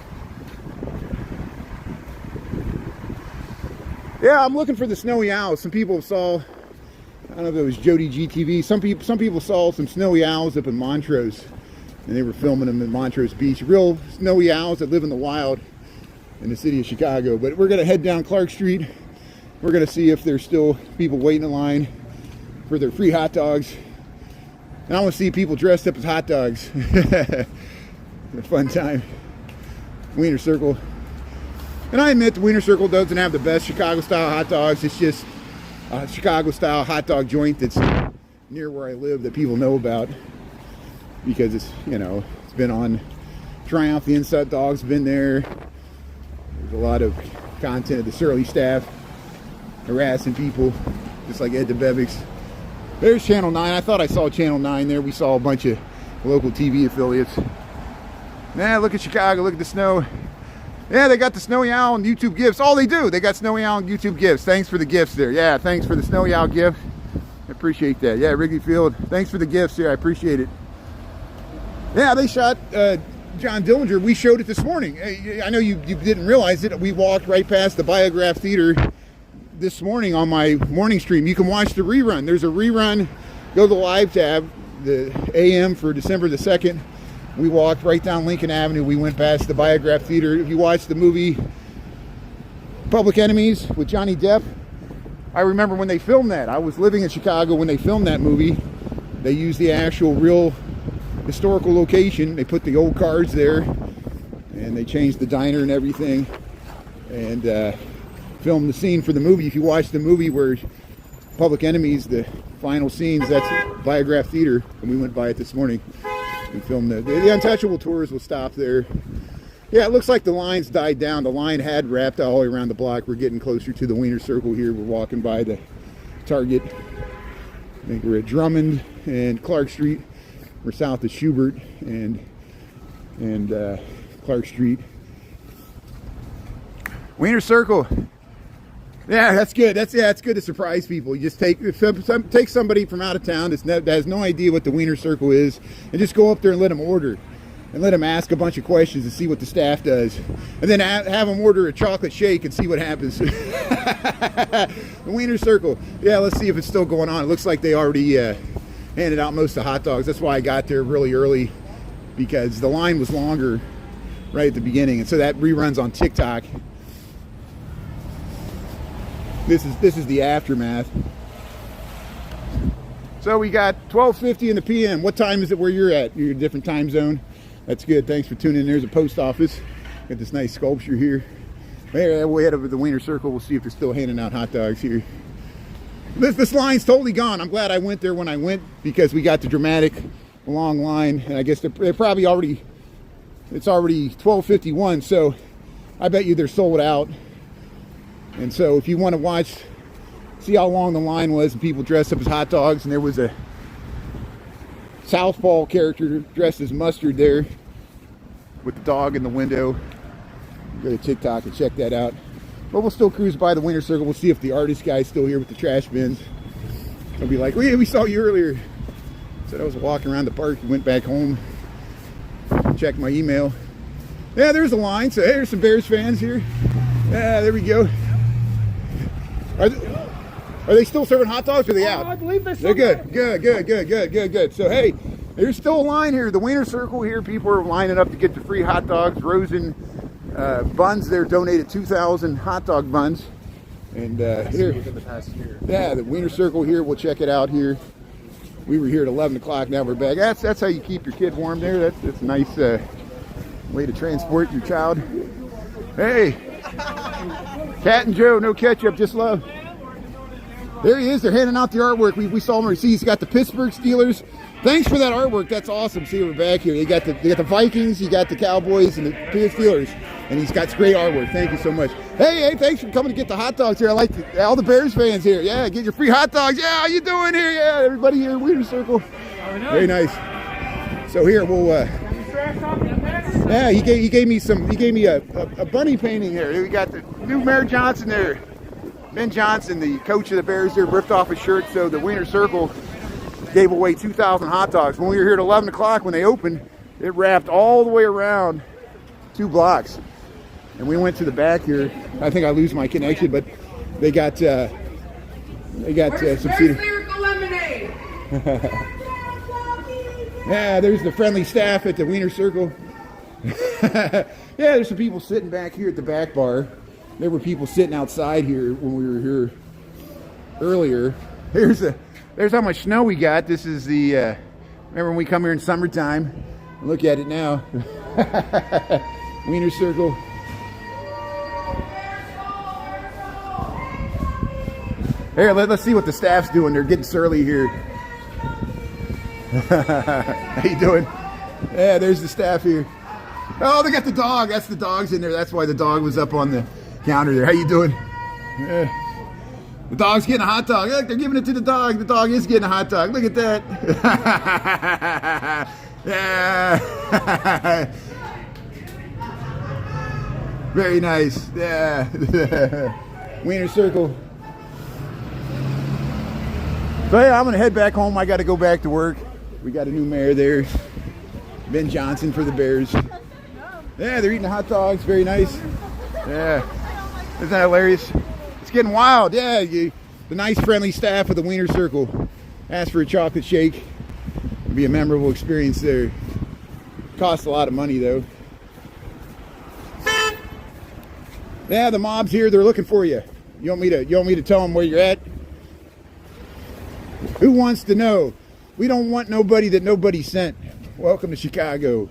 Yeah, I'm looking for the snowy owls. Some people saw, I don't know if it was Jody GTV, some people saw some snowy owls up in Montrose, and they were filming them in Montrose Beach. Real snowy owls that live in the wild in the city of Chicago. But we're gonna head down Clark Street. We're gonna see if there's still people waiting in line for their free hot dogs. And I want to see people dressed up as hot dogs. A fun time. Wiener Circle. And I admit the Wiener Circle doesn't have the best Chicago-style hot dogs. It's just a Chicago-style hot dog joint that's near where I live that people know about, because it's, you know, it's been on Trying Out the Inside Dogs, been there. There's a lot of content of the Surly staff harassing people, just like Ed DeBevics. There's Channel 9. I thought I saw Channel 9 there. We saw a bunch of local TV affiliates. Nah, look at Chicago. Look at the snow. Yeah, they got the Snowy Owl and YouTube gifts. All they do, they got Snowy Owl and YouTube gifts. Thanks for the gifts there. Yeah, thanks for the Snowy Owl gift. I appreciate that. Yeah, Wrigley Field. Thanks for the gifts here. I appreciate it. Yeah, they shot John Dillinger. We showed it this morning. I know you didn't realize it. We walked right past the Biograph Theater this morning on my morning stream. You can watch the rerun. There's a rerun. Go to the live tab, the AM for December the 2nd. We walked right down Lincoln Avenue. We went past the Biograph Theater. If you watch the movie Public Enemies with Johnny Depp, I remember when they filmed that. I was living in Chicago when they filmed that movie. They used the actual real historical location. They put the old cars there, and they changed the diner and everything, and filmed the scene for the movie. If you watch the movie where Public Enemies, the final scenes, that's Biograph Theater, and we went by it this morning. We filmed the Untouchable tours will stop there. Yeah, it looks like the lines died down. The line had wrapped all the way around the block. We're getting closer to the Wiener Circle here. We're walking by the Target. I think we're at Drummond and Clark Street. We're south of Schubert and Clark Street. Wiener Circle. Yeah, that's good. It's good to surprise people. You just take somebody from out of town that has no idea what the Wiener Circle is, and just go up there and let them order, and let them ask a bunch of questions and see what the staff does, and then have them order a chocolate shake and see what happens. The Wiener Circle. Yeah, let's see if it's still going on. It looks like they already handed out most of the hot dogs. That's why I got there really early, because the line was longer right at the beginning, and so that reruns on TikTok. This is the aftermath. So we got 12:50 in the PM. What time is it where you're at? You're in a different time zone. That's good. Thanks for tuning in. There's a post office. Got this nice sculpture here. There, we'll head over to the Wiener Circle. We'll see if they're still handing out hot dogs here. This line's totally gone. I'm glad I went there when I went, because we got the dramatic long line, and I guess they're probably already, it's already 12:51, so I bet you they're sold out. And so if you want to see how long the line was, and people dressed up as hot dogs, and there was a Southpaw character dressed as Mustard there with the dog in the window. Go to TikTok and check that out. But we'll still cruise by the Wiener Circle. We'll see if the artist guy's still here with the trash bins. They'll be like, we saw you earlier. Said I was walking around the park and went back home, checked my email. Yeah, there's a line. So hey, there's some Bears fans here. Yeah, there we go. Are they still serving hot dogs, or are they out? I believe they're good. Good. So hey, there's still a line here. The Wiener Circle here. People are lining up to get the free hot dogs. Rosen buns. They're donated 2,000 hot dog buns. And here, yeah, the Wiener Circle here. We'll check it out here. We were here at 11 o'clock. Now we're back. That's how you keep your kid warm there. That's a nice way to transport your child. Hey. Cat and Joe, no ketchup, just love. There he is. They're handing out the artwork. We saw him receive. He's got the Pittsburgh Steelers. Thanks for that artwork. That's awesome. See, we're back here. You got the Vikings, you got the Cowboys, and the Steelers. And he's got great artwork. Thank you so much. Hey, thanks for coming to get the hot dogs here. I like all the Bears fans here. Yeah, get your free hot dogs. Yeah, how you doing here? Yeah, everybody here, Wiener Circle. Very nice. So here we'll. Yeah, he gave me a bunny painting here. We got the new Mayor Johnson there. Ben Johnson, the coach of the Bears there, ripped off his shirt. So the Wiener Circle gave away 2,000 hot dogs. When we were here at 11 o'clock when they opened, it wrapped all the way around 2 blocks. And we went to the back here. I think I lose my connection, but they got some seating. Lyrical Lemonade? Yeah, there's the friendly staff at the Wiener Circle. Yeah, there's some people sitting back here at the back bar. There were people sitting outside here when we were here earlier. There's how much snow we got. This is the remember when we come here in summertime? Look at it now. Wiener Circle. Here, let's see what the staff's doing. They're getting surly here. How you doing? Yeah, there's the staff here. Oh, they got the dog. That's the dog's in there. That's why the dog was up on the counter there. How you doing? Yeah. The dog's getting a hot dog. Look, they're giving it to the dog. The dog is getting a hot dog. Look at that. Yeah. Very nice. Yeah. Wiener Circle. So yeah, I'm gonna head back home. I got to go back to work. We got a new mayor there, Ben Johnson for the Bears. Yeah, they're eating the hot dogs. Very nice. Yeah, isn't that hilarious? It's getting wild. Yeah, the nice, friendly staff of the Wiener Circle asked for a chocolate shake. It'll be a memorable experience there. Costs a lot of money though. Yeah, the mob's here. They're looking for you. You want me to tell them where you're at? Who wants to know? We don't want nobody that nobody sent. Welcome to Chicago.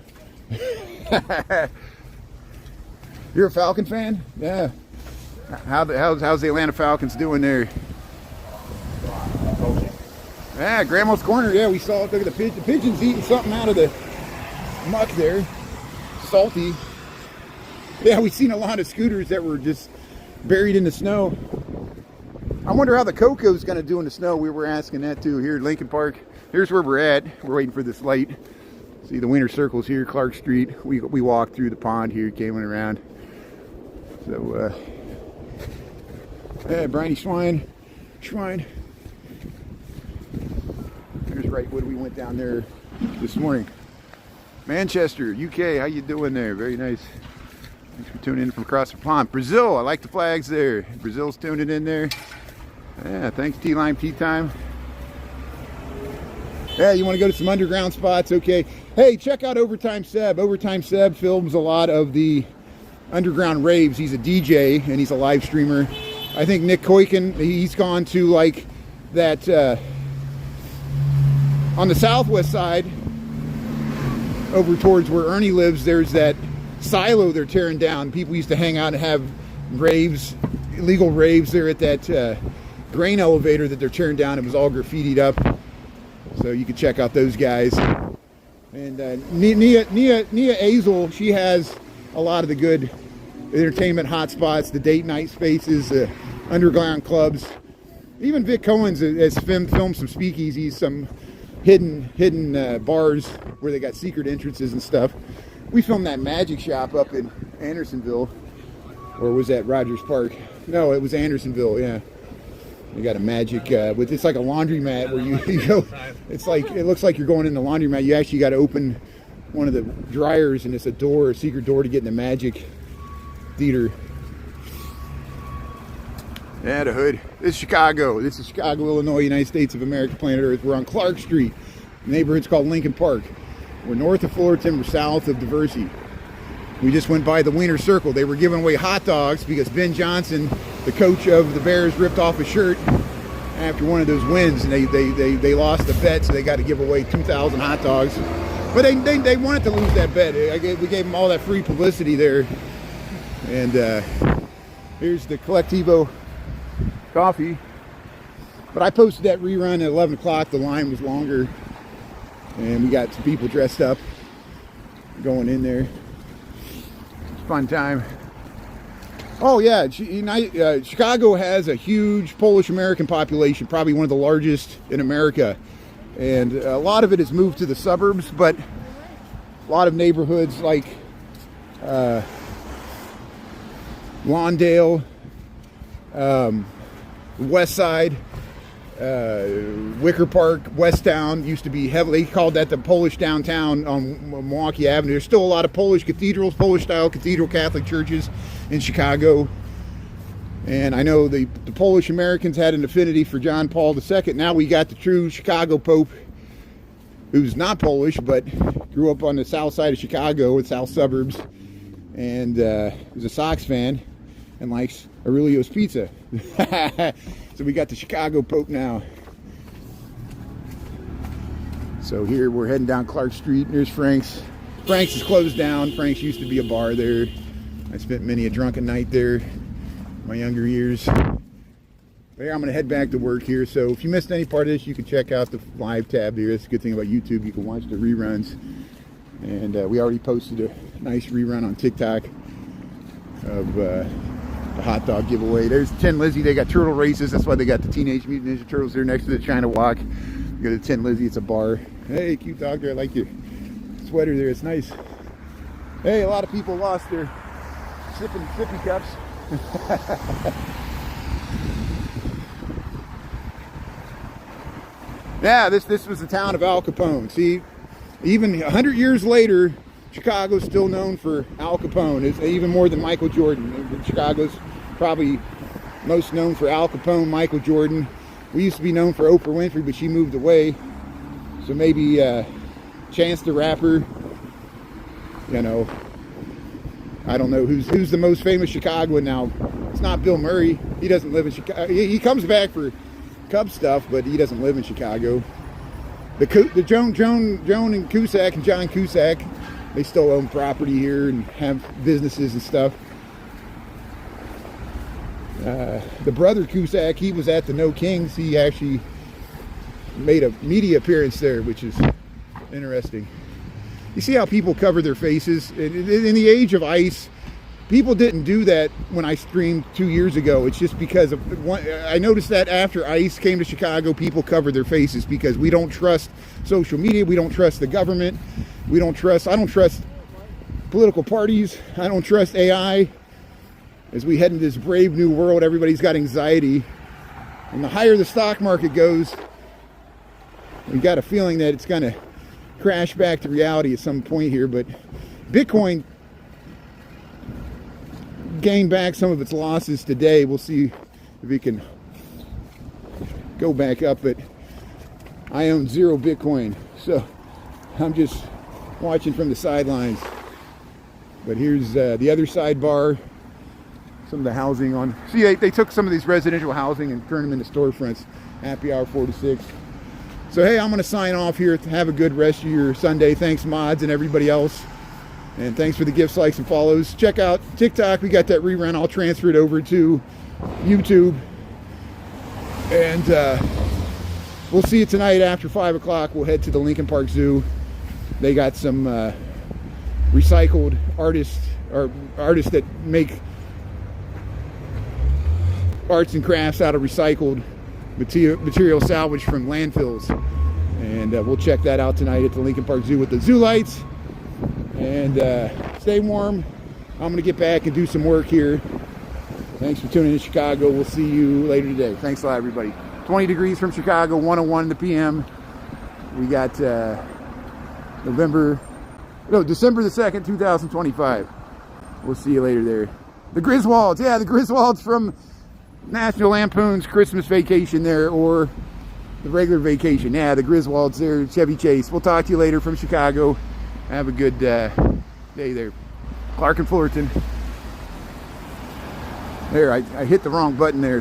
You're a Falcon fan? Yeah. How's the Atlanta Falcons doing there? Yeah, Grandma's Corner. Yeah, we saw it. Look at the pigeons eating something out of the muck there. Salty. Yeah, we've seen a lot of scooters that were just buried in the snow. I wonder how the Coco's going to do in the snow. We were asking that too here at Lincoln Park. Here's where we're at. We're waiting for this light. See the Wiener Circle's here, Clark Street. We walked through the pond here, came around. So, yeah, briny Shrine. There's Wrightwood. We went down there this morning. Manchester, UK. How you doing there? Very nice. Thanks for tuning in from across the pond. Brazil, I like the flags there. Brazil's tuning in there. Yeah, thanks T-Lime Tea Time. Yeah, you want to go to some underground spots? Okay. Hey, check out Overtime Seb. Overtime Seb films a lot of the underground raves. He's a DJ and he's a live streamer. I think Nick Koiken, he's gone to like that on the southwest side over towards where Ernie lives. There's that silo they're tearing down. People used to hang out and have raves, illegal raves there at that grain elevator that they're tearing down. It was all graffitied up. So you can check out those guys. And Nia Azel, she has a lot of the good entertainment hotspots, the date night spaces, the underground clubs. Even Vic Cohen's has filmed some speakeasies, some hidden bars where they got secret entrances and stuff. We filmed that magic shop up in Andersonville, or was that Rogers Park? No, it was Andersonville. Yeah, you got a magic with it's like a laundromat where you go. It's like it looks like you're going in the laundromat. You actually got to open one of the dryers, and it's a door, a secret door to get in the magic theater. Yeah, the hood. This is Chicago. This is Chicago, Illinois, United States of America, planet Earth. We're on Clark Street. The neighborhood's called Lincoln Park. We're north of Fullerton. We're south of Diversey. We just went by the Wiener Circle. They were giving away hot dogs because Ben Johnson, the coach of the Bears, ripped off his shirt after one of those wins, and they lost the bet, so they got to give away 2,000 hot dogs. But they wanted to lose that bet. We gave them all that free publicity there. And here's the Collectivo coffee. But I posted that rerun at 11 o'clock. The line was longer, and we got some people dressed up going in there. It's a fun time. Oh yeah, Chicago has a huge Polish American population, probably one of the largest in America, and a lot of it has moved to the suburbs, but a lot of neighborhoods like Lawndale, West Side, Wicker Park, West Town used to be heavily, they called that the Polish downtown on Milwaukee Avenue. There's still a lot of Polish cathedrals, Polish style cathedral Catholic churches in Chicago. And I know the Polish Americans had an affinity for John Paul II. Now we got the true Chicago Pope, who's not Polish, but grew up on the south side of Chicago, the south suburbs, and was a Sox fan and likes Aurelio's Pizza. So we got the Chicago Pope now. So here we're heading down Clark Street. There's Frank's. Frank's is closed down. Frank's used to be a bar there. I spent many a drunken night there in my younger years. But here, I'm going to head back to work here. So if you missed any part of this, you can check out the live tab here. That's a good thing about YouTube. You can watch the reruns. And we already posted a nice rerun on TikTok of the hot dog giveaway. There's Tin Lizzy. They got turtle races. That's why they got the Teenage Mutant Ninja Turtles there next to the China Walk. You go to Tin Lizzy. It's a bar. Hey, cute dog there. I like your sweater there. It's nice. Hey, a lot of people lost their sippy cups. Yeah, this was the town of Al Capone. See, even 100 years later, Chicago's still known for Al Capone. It's even more than Michael Jordan. Chicago's probably most known for Al Capone, Michael Jordan. We used to be known for Oprah Winfrey, but she moved away. So maybe Chance the Rapper. You know, I don't know who's the most famous Chicagoan now. It's not Bill Murray. He doesn't live in Chicago. He comes back for Cub stuff, but he doesn't live in Chicago. The Joan and Cusack and John Cusack, they still own property here and have businesses and stuff. The brother Cusack, he was at the No Kings. He actually made a media appearance there, which is interesting. You see how people cover their faces? In the age of ice, people didn't do that when I streamed 2 years ago. It's just because of I noticed that after ice came to Chicago, people covered their faces because we don't trust social media. We don't trust the government. I don't trust political parties. I don't trust AI. As we head into this brave new world, everybody's got anxiety. And the higher the stock market goes, we got a feeling that it's going to crash back to reality at some point here. But Bitcoin gained back some of its losses today. We'll see if it can go back up. But I own 0 Bitcoin, so I'm just watching from the sidelines. But here's the other sidebar. Some of the housing on. See, they took some of these residential housing and turned them into storefronts. Happy hour 4 to 6. So hey, I'm going to sign off here. Have a good rest of your Sunday. Thanks, mods and everybody else. And thanks for the gifts, likes, and follows. Check out TikTok. We got that rerun. I'll transfer it over to YouTube. And we'll see you tonight after 5 o'clock. We'll head to the Lincoln Park Zoo. They got some recycled artists, or artists that make arts and crafts out of recycled material salvaged from landfills. And we'll check that out tonight at the Lincoln Park Zoo with the zoo lights. And stay warm. I'm going to get back and do some work here. Thanks for tuning in to Chicago. We'll see you later today. Thanks a lot, everybody. 20 degrees from Chicago, 1:01 in the PM. We got December the 2nd, 2025. We'll see you later there. The Griswolds. Yeah, the Griswolds from National Lampoon's Christmas Vacation there, or the regular vacation. Yeah, the Griswolds there, Chevy Chase. We'll talk to you later from Chicago. Have a good day there. Clark and Fullerton. There, I hit the wrong button there.